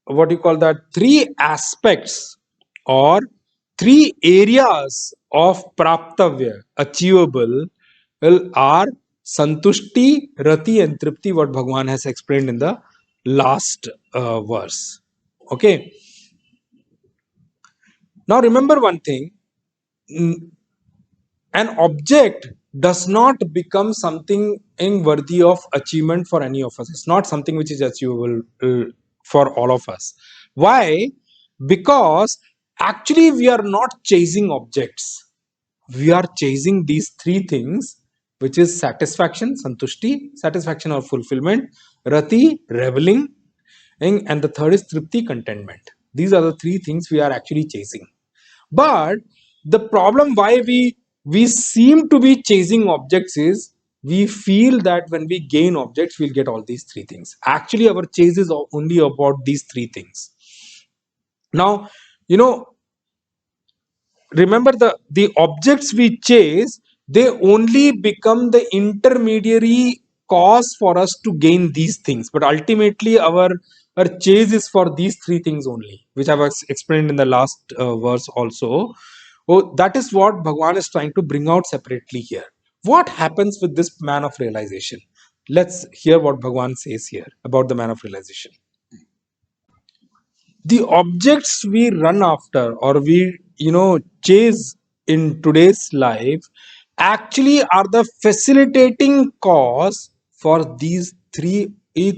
what you call that, three aspects or three areas of praptavya achievable, well, are santushti, rati and tripti, what Bhagwan has explained in the last verse. Okay. Now remember one thing, an object does not become something worthy of achievement for any of us. It's not something which is achievable for all of us. Why? Because actually we are not chasing objects. We are chasing these three things, which is satisfaction, santushti, satisfaction or fulfillment, rati, reveling, and the third is tripti, contentment. These are the three things we are actually chasing. But the problem why we seem to be chasing objects is we feel that when we gain objects we'll get all these three things. Actually, our chase is only about these three things. Now, remember, the objects we chase, they only become the intermediary cause for us to gain these things, but ultimately our chase is for these three things only, which I was explained in the last verse also. Oh, that is what Bhagwan is trying to bring out separately here. What happens with this man of realization? Let's hear what Bhagwan says here about the man of realization. The objects we run after, or we chase in today's life, actually are the facilitating cause for these three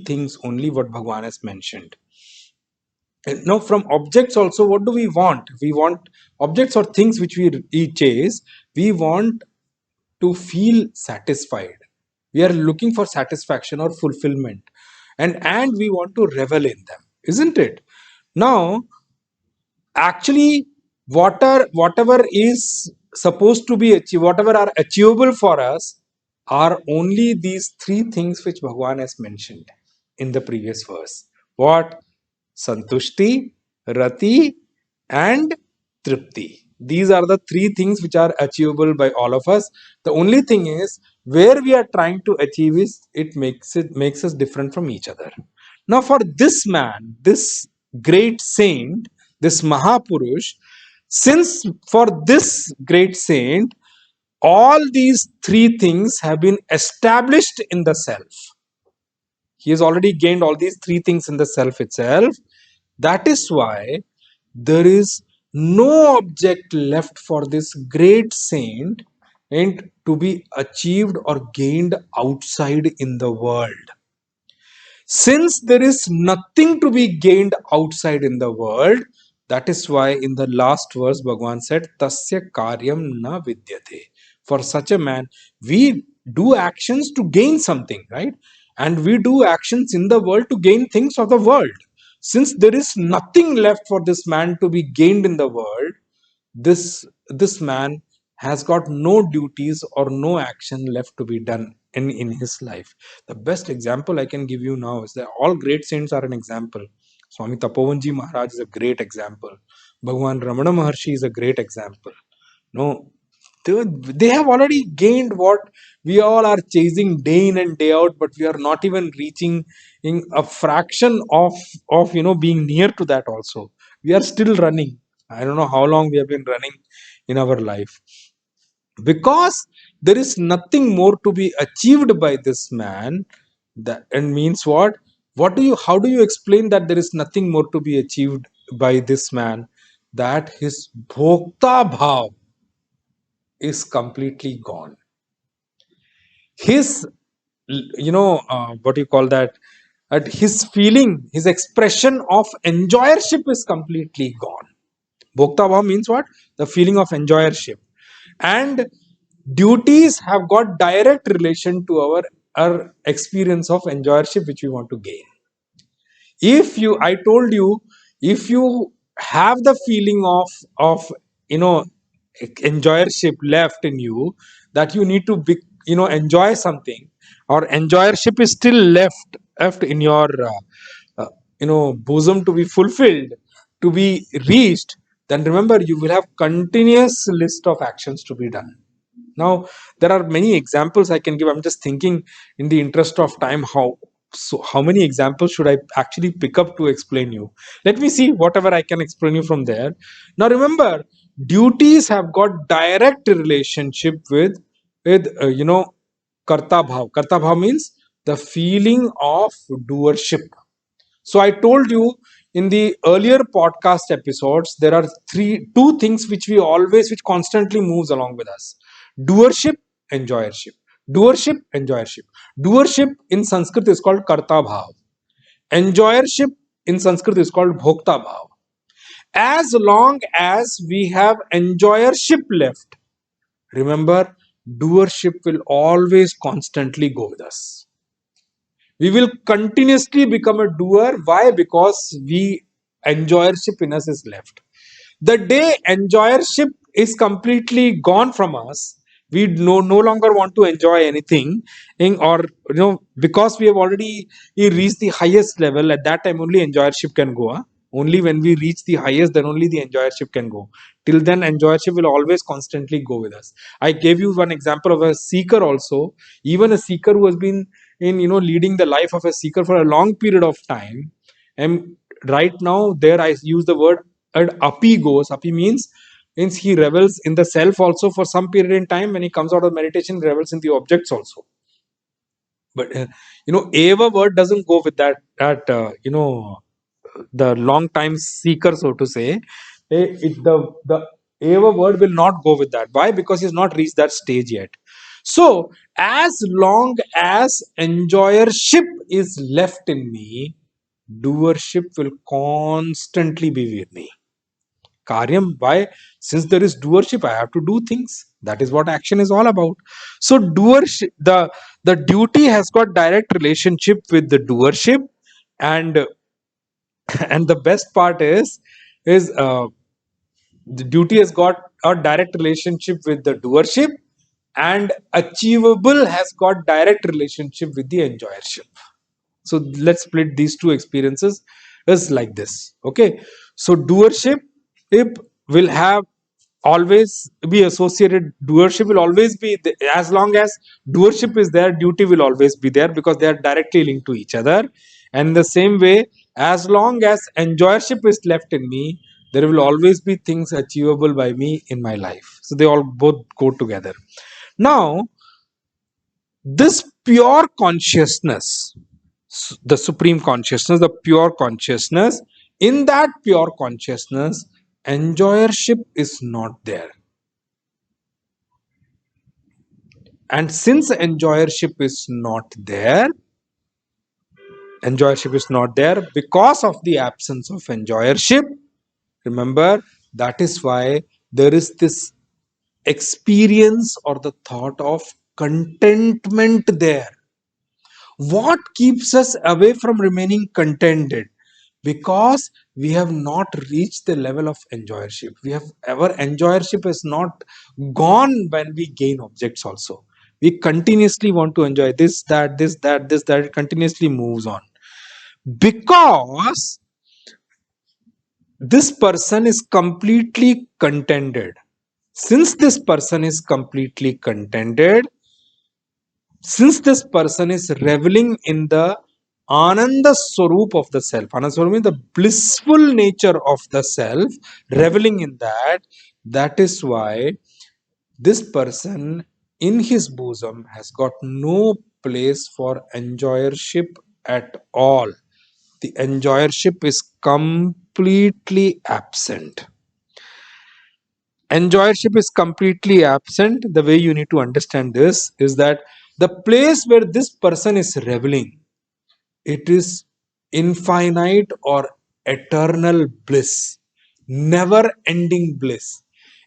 things only, what Bhagwan has mentioned. And now, from objects also, what do we want? We want objects or things which we chase, we want to feel satisfied. We are looking for satisfaction or fulfillment, and we want to revel in them, isn't it? Now, actually, whatever is supposed to be achieved, whatever are achievable for us, are only these three things which Bhagwan has mentioned in the previous verse. What? Santushti, rati, and tripti. These are the three things which are achievable by all of us. The only thing is, where we are trying to achieve is it makes us different from each other. Now, for this man, this great saint, this Mahapurush, since for this great saint, all these three things have been established in the self. He has already gained all these three things in the self itself. That is why there is no object left for this great saint and to be achieved or gained outside in the world. Since there is nothing to be gained outside in the world, That is why in the last verse, Bhagavan said, Tasya karyam na vidyate. For such a man, we do actions to gain something, right? And we do actions in the world to gain things of the world. Since there is nothing left for this man to be gained in the world, this man has got no duties or no action left to be done in his life. The best example I can give you now is that all great saints are an example. Swami Tapovanji Maharaj is a great example. Bhagwan Ramana Maharshi is a great example. No, they have already gained what we all are chasing day in and day out, but we are not even reaching in a fraction of being near to that also. We are still running. I don't know how long we have been running in our life, because there is nothing more to be achieved by this man. That and means what do you how do you explain that there is nothing more to be achieved by this man? That his bhokta bhav is completely gone. His, what do you call that? His feeling, his expression of enjoyership is completely gone. Bhokta bhav means what? The feeling of enjoyership. And duties have got direct relation to our experience of enjoyership which we want to gain. I told you, if you have the feeling of you know enjoyership left in you, that you need to enjoy something, or enjoyership is still left in your bosom to be fulfilled, to be reached, then remember, you will have continuous list of actions to be done. Now, there are many examples I can give. I'm just thinking, in the interest of time, how many examples should I actually pick up to explain you? Let me see whatever I can explain you from there. Now, remember, duties have got direct relationship with karta bhav. Karta bhav means the feeling of doership. So I told you in the earlier podcast episodes, there are two things which constantly moves along with us: doership, enjoyership. Doership, enjoyership. Doership in Sanskrit is called karta bhav. Enjoyership in Sanskrit is called bhokta bhav. As long as we have enjoyership left, remember, doership will always constantly go with us. We will continuously become a doer. Why? Because enjoyership in us is left. The day enjoyership is completely gone from us, we no longer want to enjoy anything, or because we have already reached the highest level. At that time only enjoyership can go. Only when we reach the highest, then only the enjoyership can go. Till then, enjoyership will always constantly go with us. I gave you one example of a seeker also. Even a seeker who has been leading the life of a seeker for a long period of time, and right now there I use the word api goes. Api means he revels in the self also for some period in time. When he comes out of meditation, he revels in the objects also. But eva word doesn't go with that the long time seeker, so to say. The eva word will not go with that. Why? Because he's not reached that stage yet. So as long as enjoyership is left in me, doership will constantly be with me. Karyam, why? Since there is doership, I have to do things. That is what action is all about. So doership, the duty has got direct relationship with the doership, and and the best part is the duty has got a direct relationship with the doership, and achievable has got direct relationship with the enjoyership. So let's split these two experiences is like this. Okay, so doership will have always be associated. Doership will always be as long as doership is there, duty will always be there, because they are directly linked to each other. And in the same way, as long as enjoyership is left in me, there will always be things achievable by me in my life. So they all both go together. Now, this pure consciousness, the supreme consciousness, the pure consciousness, in that pure consciousness, enjoyership is not there. And since enjoyership is not there, because of the absence of enjoyership, Remember, that is why there is this experience or the thought of contentment there. What keeps us away from remaining contented? Because we have not reached the level of enjoyership. Our enjoyership is not gone when we gain objects also. We continuously want to enjoy this, that, this, that, this, that. It continuously moves on. Because this person is completely contented. Since this person is completely contented, since this person is reveling in the Ananda Swarup of the self, Ananda Swarup means the blissful nature of the self, reveling in that, that is why this person in his bosom has got no place for enjoyership at all. The enjoyership is completely absent. Enjoyership is completely absent. The way you need to understand this is that the place where this person is reveling, it is infinite or eternal bliss, never ending bliss.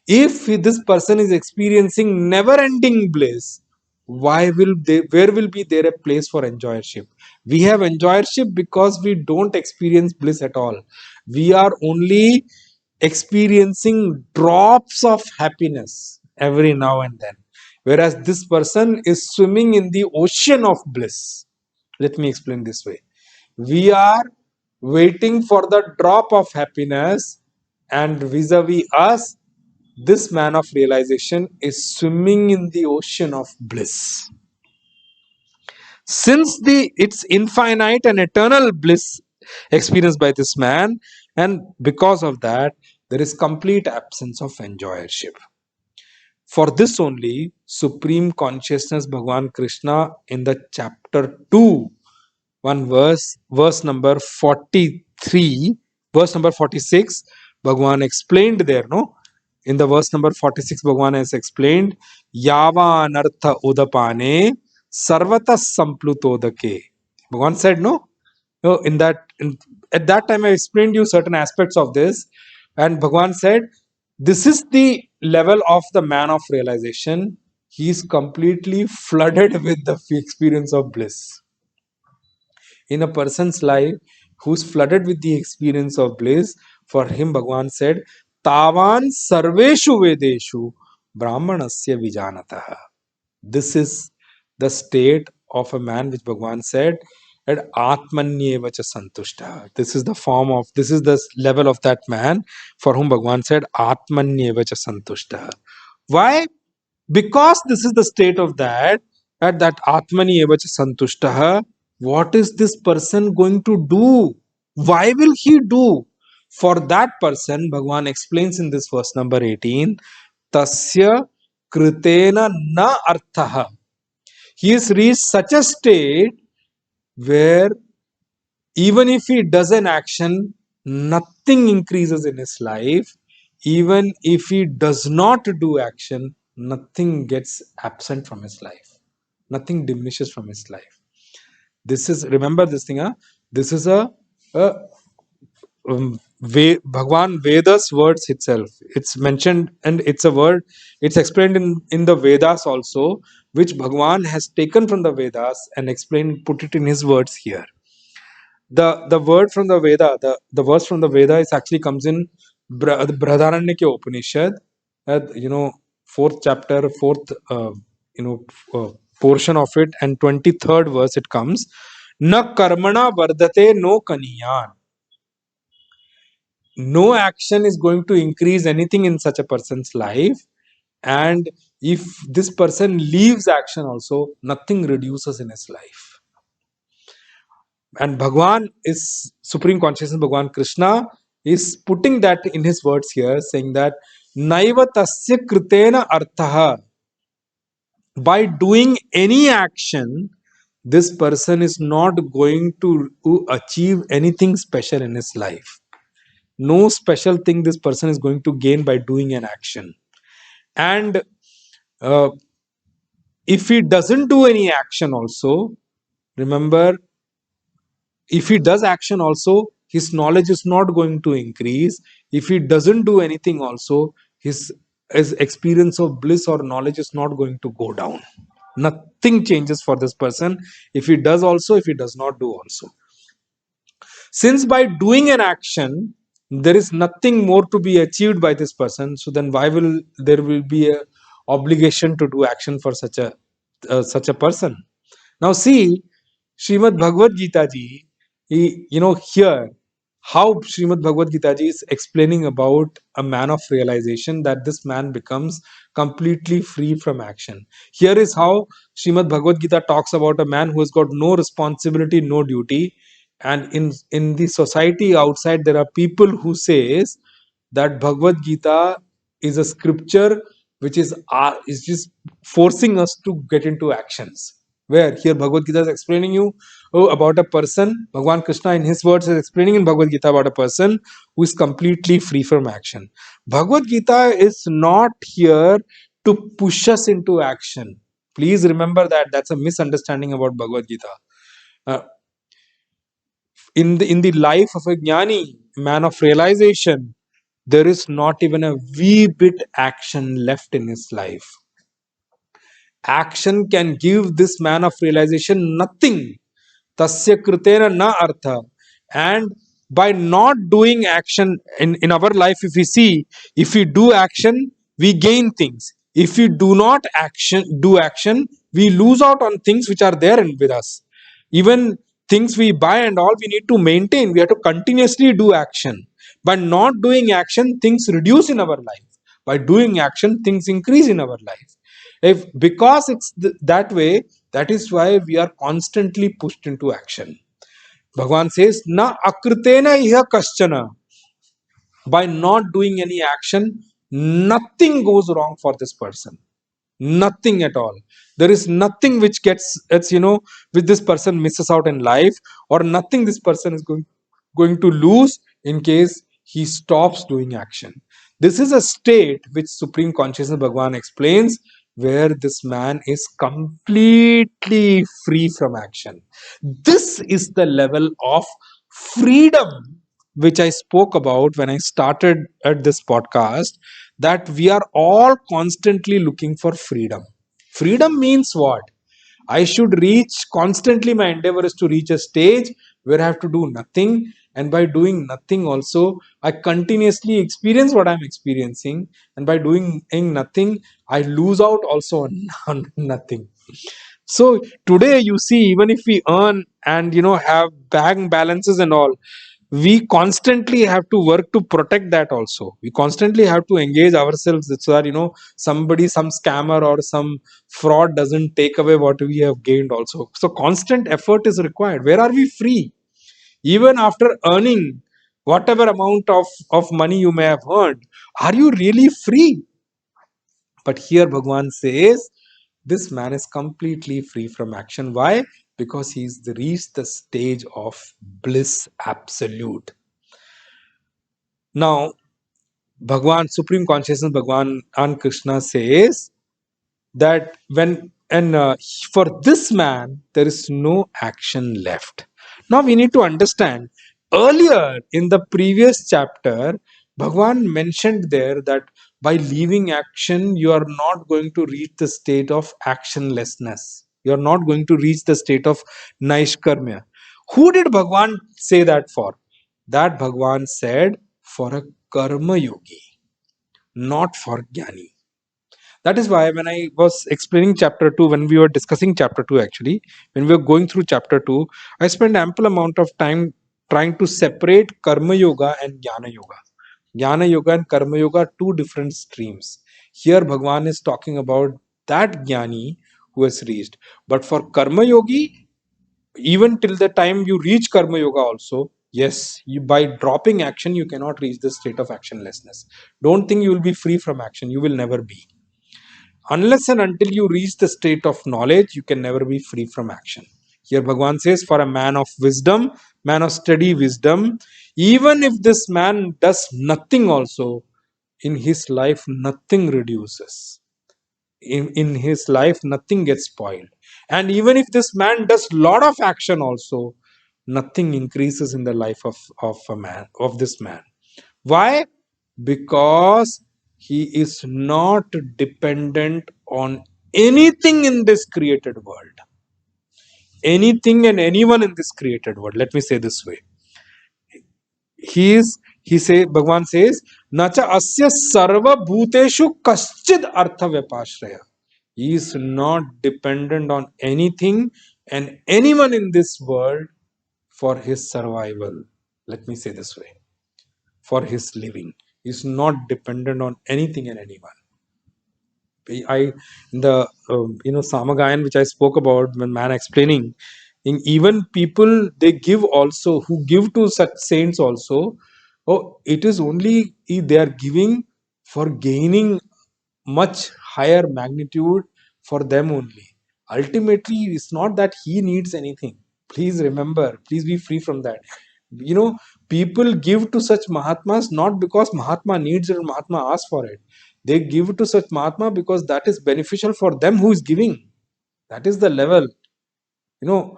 If this person is experiencing never ending bliss, where will be there a place for enjoyership? We have enjoyership because we don't experience bliss at all. We are only experiencing drops of happiness every now and then, whereas this person is swimming in the ocean of bliss. Let me explain this way. We are waiting for the drop of happiness, and vis-a-vis us, this man of realization is swimming in the ocean of bliss. Since it's infinite and eternal bliss experienced by this man, and because of that, there is complete absence of enjoyership. For this only, Supreme Consciousness Bhagavan Krishna in the chapter 2, verse number 43, verse number 46, Bhagavan explained there, no? In the verse number 46, Bhagavan has explained, Yava anartha udapane sarvata samplutodake. Bhagavan said, no? No, at that time I explained you certain aspects of this, and Bhagavan said, this is the level of the man of realization. He is completely flooded with the experience of bliss. In a person's life who's flooded with the experience of bliss, for him Bhagavan said, Tavan sarveshu vedeshu brahmanasya vijanatah. This is the state of a man which Bhagavan said at Atmanyevacha Santushta. This is the level of that man for whom Bhagavan said Atmanyevacha Santushta. Why? Because this is the state of that, at that Atmani Evacha Santushtaha, what is this person going to do? Why will he do? For that person, Bhagavan explains in this verse number 18, Tasya Kritena na arthaha. He has reached such a state where even if he does an action, nothing increases in his life. Even if he does not do action, nothing gets absent from his life. Nothing diminishes from his life. This is, remember this thing, this is a Bhagwan Vedas words itself. It's mentioned and it's a word, it's explained in the Vedas also, which Bhagwan has taken from the Vedas and explained, put it in his words here. The word from the Veda, the verse from the Veda is actually comes in Brihadaranyaka Upanishad, fourth chapter, fourth portion of it, and 23rd verse it comes. Na karmana vardate no kaniyan. No action is going to increase anything in such a person's life, and if this person leaves action also, nothing reduces in his life. And Bhagwan is Supreme Consciousness, Bhagwan Krishna is putting that in his words here, saying that Naiva tasya kritena arthaha. By doing any action, this person is not going to achieve anything special in his life. No special thing this person is going to gain by doing an action. And if he doesn't do any action also, remember, if he does action also, his knowledge is not going to increase. If he doesn't do anything also, his experience of bliss or knowledge is not going to go down. Nothing changes for this person, if he does also, if he does not do also. Since by doing an action there is nothing more to be achieved by this person, so then why will there will be a obligation to do action for such a person? Now see, Srimad Bhagavad Gita ji, here how Srimad Bhagavad Gita ji is explaining about a man of realization, that this man becomes completely free from action. Here is how Srimad Bhagavad Gita talks about a man who has got no responsibility, no duty, and in the society outside there are people who says that Bhagavad Gita is a scripture which is just forcing us to get into actions. Where here Bhagavad Gita is explaining you about a person, Bhagwan Krishna in his words is explaining in Bhagavad Gita about a person who is completely free from action. Bhagavad Gita is not here to push us into action. Please remember that. That's a misunderstanding about Bhagavad Gita. Uh, in the life of a jnani, man of realization, there is not even a wee bit action left in his life. Action can give this man of realization nothing. Tasya kritena na artha. And by not doing action in our life, if we see, if we do action, we gain things. If we do not do action, we lose out on things which are there with us. Even things we buy and all, we need to maintain. We have to continuously do action. By not doing action, things reduce in our life. By doing action, things increase in our life. If because it's that way, that is why we are constantly pushed into action. Bhagavan says, na akritena iha kaschana. By not doing any action, nothing goes wrong for this person. Nothing at all. There is nothing which which this person misses out in life, or nothing this person is going to lose in case he stops doing action. This is a state which Supreme Consciousness Bhagavan explains, where this man is completely free from action. This is the level of freedom which I spoke about when I started at this podcast, that we are all constantly looking for freedom. Freedom means what? I should reach constantly, my endeavor is to reach a stage where I have to do nothing, and by doing nothing also I continuously experience what I'm experiencing, and by doing nothing I lose out also on nothing. So today you see, even if we earn and have bank balances and all, we constantly have to work to protect that also. We constantly have to engage ourselves so that some scammer or some fraud doesn't take away what we have gained also. So constant effort is required. Where are we free? Even after earning whatever amount of money you may have earned, are you really free? But here Bhagwan says this man is completely free from action. Why? Because he's reached the stage of bliss absolute. Now, Bhagwan, Supreme Consciousness, Bhagwan and Krishna says that for this man there is no action left. Now we need to understand, earlier in the previous chapter Bhagwan mentioned there that by leaving action you are not going to reach the state of actionlessness, you are not going to reach the state of naishkarmya. Who did Bhagwan say that for? That Bhagwan said for a karma yogi, not for jnani. That is why when I was explaining chapter 2, when we were discussing chapter 2 actually, when we were going through chapter 2, I spent ample amount of time trying to separate karma yoga and jnana yoga. Jnana yoga and karma yoga are two different streams. Here Bhagwan is talking about that jnani who has reached. But for karma yogi, even till the time you reach karma yoga also, yes, by dropping action you cannot reach the state of actionlessness. Don't think you will be free from action. You will never be. Unless and until you reach the state of knowledge, you can never be free from action. Here Bhagwan says, for a man of wisdom, man of steady wisdom, even if this man does nothing also, in his life nothing reduces. In his life nothing gets spoiled. And even if this man does lot of action also, nothing increases in the life of a man, of this man. Why? Because he is not dependent on anything in this created world. Anything and anyone in this created world. Let me say this way. Bhagwan says, Nacha asya sarva bhuteshu kaschid artha vyapashraya. He is not dependent on anything and anyone in this world for his survival. Let me say this way. For his living. He is not dependent on anything and anyone. In the Samagayan which I spoke about when man explaining, even people they give also who give to such saints also. Oh, it is only they are giving for gaining much higher magnitude for them only. Ultimately, it's not that he needs anything. Please remember, please be free from that. People give to such Mahatmas not because Mahatma needs it or Mahatma asks for it. They give to such Mahatma because that is beneficial for them who is giving. That is the level. When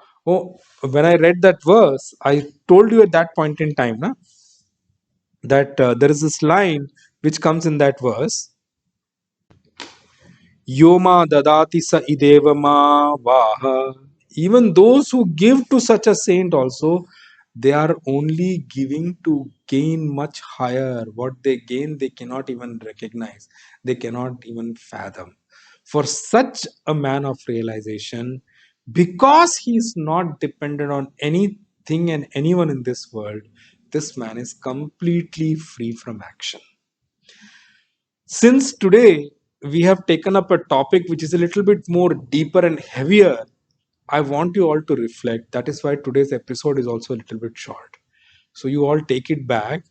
I read that verse, I told you at that point in time that there is this line which comes in that verse. Yoma dadati sa idevama vaha. Even those who give to such a saint also, they are only giving to gain much higher. What they gain, they cannot even recognize. They cannot even fathom. For such a man of realization, because he is not dependent on anything and anyone in this world, this man is completely free from action. Since today we have taken up a topic which is a little bit more deeper and heavier, I want you all to reflect. That is why today's episode is also a little bit short. So you all take it back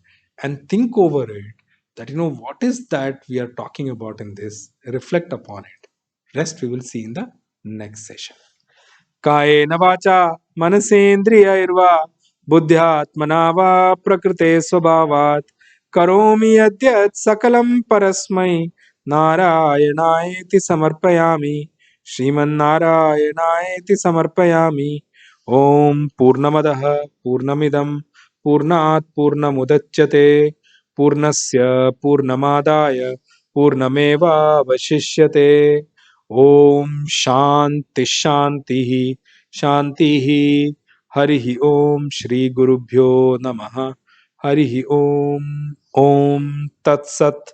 and think over it that, what is that we are talking about in this? Reflect upon it. Rest we will see in the next session. कायेन वाचा मनसेन्द्रियैर्वा बुद्ध्यात्मना वा प्रकृते स्वभावात् करोमि यद्यत् सकलं परस्मै नारायणायेति समर्पयामि श्रीमन्नारायणायेति समर्पयामि ॐ पूर्णमदः पूर्णमिदं पूर्णात् पूर्णमुदच्यते पूर्णस्य पूर्णमादाय पूर्णमेवावशिष्यते ओम शांति शांति शांति हरि ओम श्री गुरुभ्यो नमः हरि ओम ओम तत्सत